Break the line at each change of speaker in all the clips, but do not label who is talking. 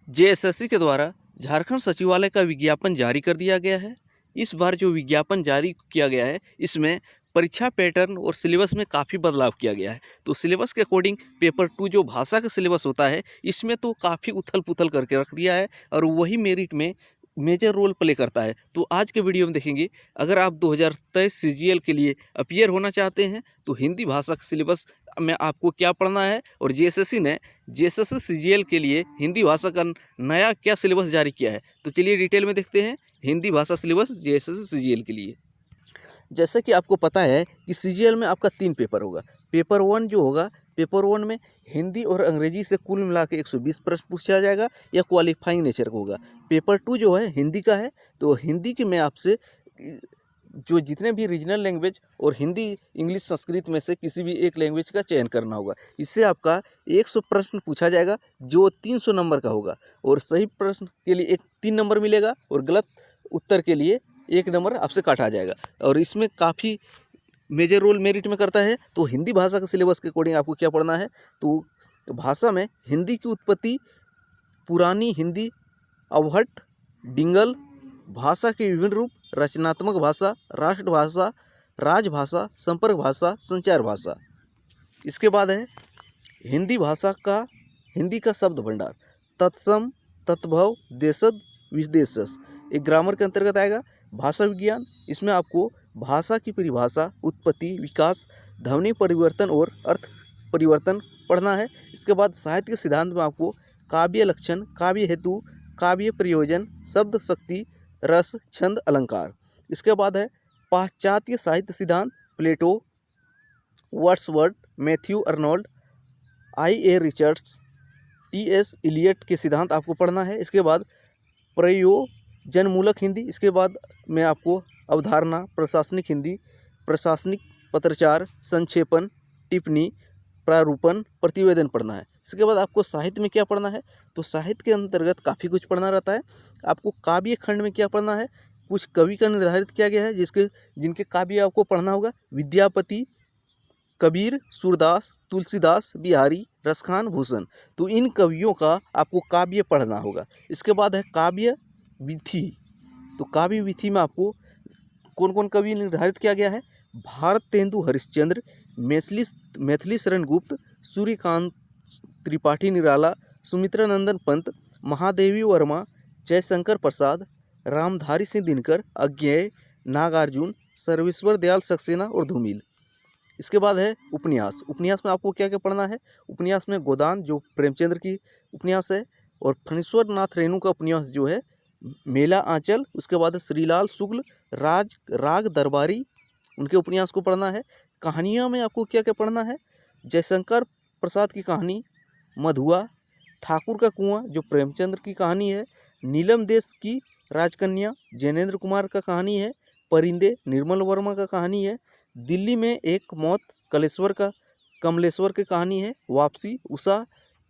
JSSC के द्वारा झारखंड सचिवालय का विज्ञापन जारी कर दिया गया है। इस बार जो विज्ञापन जारी किया गया है इसमें परीक्षा पैटर्न और सिलेबस में काफ़ी बदलाव किया गया है। तो सिलेबस के अकॉर्डिंग पेपर 2 जो भाषा का सिलेबस होता है इसमें तो काफ़ी उथल पुथल करके रख दिया है और वही मेरिट में मेजर रोल प्ले करता है। तो आज के वीडियो में देखेंगे, अगर आप 2023 सीजीएल के लिए अपीयर होना चाहते हैं तो हिंदी भाषा का सिलेबस में आपको क्या पढ़ना है और जेएसएससी ने जेएसएससी सीजीएल के लिए हिंदी भाषा का नया क्या सिलेबस जारी किया है। तो चलिए डिटेल में देखते हैं हिंदी भाषा सिलेबस जेएसएससी सीजीएल के लिए। जैसे कि आपको पता है कि सीजीएल में आपका 3 पेपर होगा। पेपर 1 जो होगा, पेपर 1 में हिंदी और अंग्रेजी से कुल मिला के 120 प्रश्न पूछा जाएगा या क्वालिफाइंग नेचर का होगा। पेपर 2 जो है हिंदी का है, तो हिंदी के में आपसे जो जितने भी रीजनल लैंग्वेज और हिंदी, इंग्लिश, संस्कृत में से किसी भी एक लैंग्वेज का चयन करना होगा। इससे आपका 100 प्रश्न पूछा जाएगा जो 300 नंबर का होगा और सही प्रश्न के लिए 3 नंबर मिलेगा और गलत उत्तर के लिए 1 नंबर आपसे काटा जाएगा। और इसमें काफ़ी मेजर रोल मेरिट में करता है। तो हिंदी भाषा के सिलेबस के अकॉर्डिंग आपको क्या पढ़ना है, तो भाषा में हिंदी की उत्पत्ति, पुरानी हिंदी, अवहट, डिंगल, भाषा के विभिन्न रूप, रचनात्मक भाषा, राष्ट्रभाषा, राजभाषा, संपर्क भाषा, संचार भाषा। इसके बाद है हिंदी का शब्द भंडार, तत्सम, तत्भव, देशज, विदेशज, एक ग्रामर के अंतर्गत आएगा। भाषा विज्ञान, इसमें आपको भाषा की परिभाषा, उत्पत्ति, विकास, ध्वनि परिवर्तन और अर्थ परिवर्तन पढ़ना है। इसके बाद साहित्य के सिद्धांत में आपको काव्य लक्षण, काव्य हेतु, काव्य प्रयोजन, शब्द शक्ति, रस, छंद, अलंकार। इसके बाद है पाश्चात्य साहित्य सिद्धांत, Plato, Wordsworth, Matthew Arnold, I A. Richards, T S. Eliot के सिद्धांत आपको पढ़ना है। इसके बाद प्रयोजनमूलक हिंदी, इसके बाद में आपको अवधारणा, प्रशासनिक हिंदी, प्रशासनिक पत्राचार, संक्षेपण, टिप्पणी, प्रारूपण, प्रतिवेदन पढ़ना है। इसके बाद आपको साहित्य में क्या पढ़ना है, तो साहित्य के अंतर्गत काफ़ी कुछ पढ़ना रहता है। आपको काव्य खंड में क्या पढ़ना है, कुछ कवि का निर्धारित किया गया है जिनके काव्य आपको पढ़ना होगा। विद्यापति, कबीर, सूरदास, तुलसीदास, बिहारी, रसखान, भूषण, तो इन कवियों का आपको काव्य पढ़ना होगा। इसके बाद है काव्य विधि, तो काव्य विधि में आपको कौन कौन कवि निर्धारित किया गया है, भारतेंदु हरिश्चंद्र, मैथिली शरण गुप्त, सूर्यकांत त्रिपाठी निराला, सुमित्रा नंदन पंत, महादेवी वर्मा, जयशंकर प्रसाद, रामधारी सिंह दिनकर, अज्ञेय, नागार्जुन, सर्वेश्वर दयाल सक्सेना और धूमिल। इसके बाद है उपन्यास। उपन्यास में आपको क्या क्या पढ़ना है, उपन्यास में गोदान जो प्रेमचंद्र की उपन्यास है, और फणीश्वर नाथ रेणु का उपन्यास जो है मेला आंचल। उसके बाद है श्रीलाल शुक्ल, राग दरबारी, उनके उपन्यास को पढ़ना है। कहानियाँ में आपको क्या क्या पढ़ना है, जयशंकर प्रसाद की कहानी, मधुआ, ठाकुर का कुआं जो प्रेमचंद्र की कहानी है, नीलम देश की राजकन्या जैनेन्द्र कुमार का कहानी है, परिंदे निर्मल वर्मा का कहानी है, दिल्ली में एक मौत कमलेश्वर की कहानी है, वापसी उषा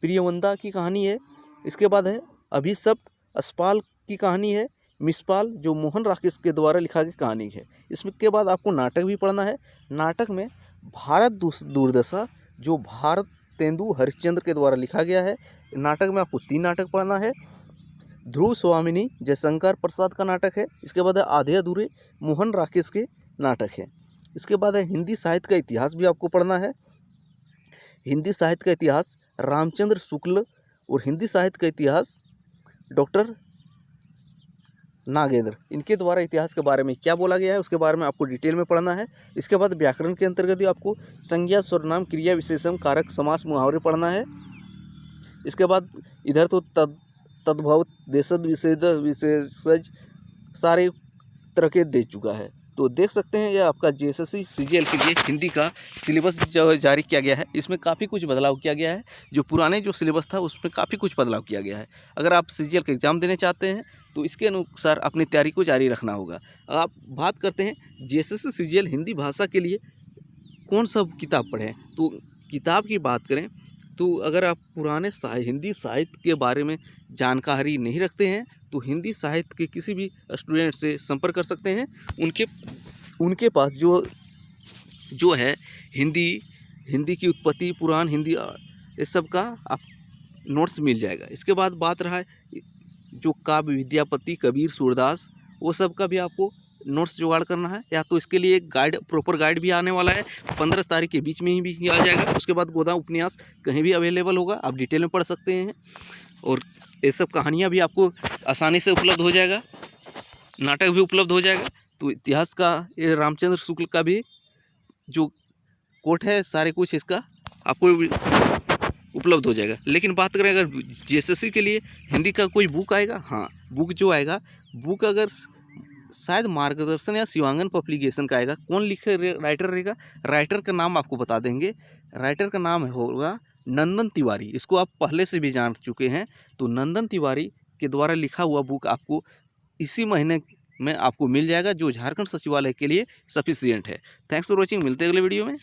प्रियवंदा की कहानी है। इसके बाद है अभिशप्त अस्पाल की कहानी है, मिसपाल जो मोहन राकेश के द्वारा लिखा गई कहानी है। इसके बाद आपको नाटक भी पढ़ना है। नाटक में भारत दुर्दशा जो भारतेंदु हरिश्चंद्र के द्वारा लिखा गया है। नाटक में आपको 3 नाटक पढ़ना है। ध्रुव स्वामिनी जयशंकर प्रसाद का नाटक है। इसके बाद है आधे अधूरे मोहन राकेश के नाटक है। इसके बाद है हिंदी साहित्य का इतिहास भी आपको पढ़ना है। हिंदी साहित्य का इतिहास रामचंद्र शुक्ल और हिंदी साहित्य का इतिहास डॉक्टर नागेंद्र, इनके द्वारा इतिहास के बारे में क्या बोला गया है उसके बारे में आपको डिटेल में पढ़ना है। इसके बाद व्याकरण के अंतर्गत भी आपको संज्ञा, सर्वनाम, क्रिया विशेषण, कारक, समास, मुहावरे पढ़ना है। इसके बाद इधर तो तद्भव, देशज, विशेषज सारे तरह के दे चुका है। तो देख सकते हैं यह आपका जेएसएससी सीजीएल के लिए हिंदी का सिलेबस जो जारी किया गया है, इसमें काफ़ी कुछ बदलाव किया गया है। जो पुराने जो सिलेबस था उसमें काफ़ी कुछ बदलाव किया गया है। अगर आप सीजीएल का एग्ज़ाम देने चाहते हैं तो इसके अनुसार अपनी तैयारी को जारी रखना होगा। आप बात करते हैं जेएसएससी सीजीएल हिंदी भाषा के लिए कौन सा किताब पढ़ें, तो किताब की बात करें तो अगर आप पुराने हिंदी साहित्य के बारे में जानकारी नहीं रखते हैं तो हिंदी साहित्य के किसी भी स्टूडेंट से संपर्क कर सकते हैं। उनके पास जो है हिंदी की उत्पत्ति, पुरान हिंदी, इस सब का आप नोट्स मिल जाएगा। इसके बाद बात रहा जो काव्य विद्यापति, कबीर, सूरदास, वो सब का भी आपको नोट्स जुगाड़ करना है। या तो इसके लिए एक गाइड, प्रॉपर गाइड भी आने वाला है, 15 तारीख के बीच में ही भी आ जाएगा। उसके बाद गोदान उपन्यास कहीं भी अवेलेबल होगा, आप डिटेल में पढ़ सकते हैं। और ये सब कहानियाँ भी आपको आसानी से उपलब्ध हो जाएगा, नाटक भी उपलब्ध हो जाएगा। तो इतिहास का ये रामचंद्र शुक्ल का भी जो कोट है, सारे कुछ इसका आपको उपलब्ध हो जाएगा। लेकिन बात करें अगर जीएसएससी के लिए हिंदी का कोई बुक आएगा, हाँ बुक जो आएगा, बुक अगर शायद मार्गदर्शन या शिवांगन पब्लिकेशन का आएगा। कौन लिखे राइटर रहेगा, राइटर का नाम आपको बता देंगे। राइटर का नाम होगा नंदन तिवारी। इसको आप पहले से भी जान चुके हैं। तो नंदन तिवारी के द्वारा लिखा हुआ बुक आपको इसी महीने में आपको मिल जाएगा, जो झारखंड सचिवालय के लिए सफिशिएंट है। थैंक्स फॉर वॉचिंग, मिलते हैं अगले वीडियो में।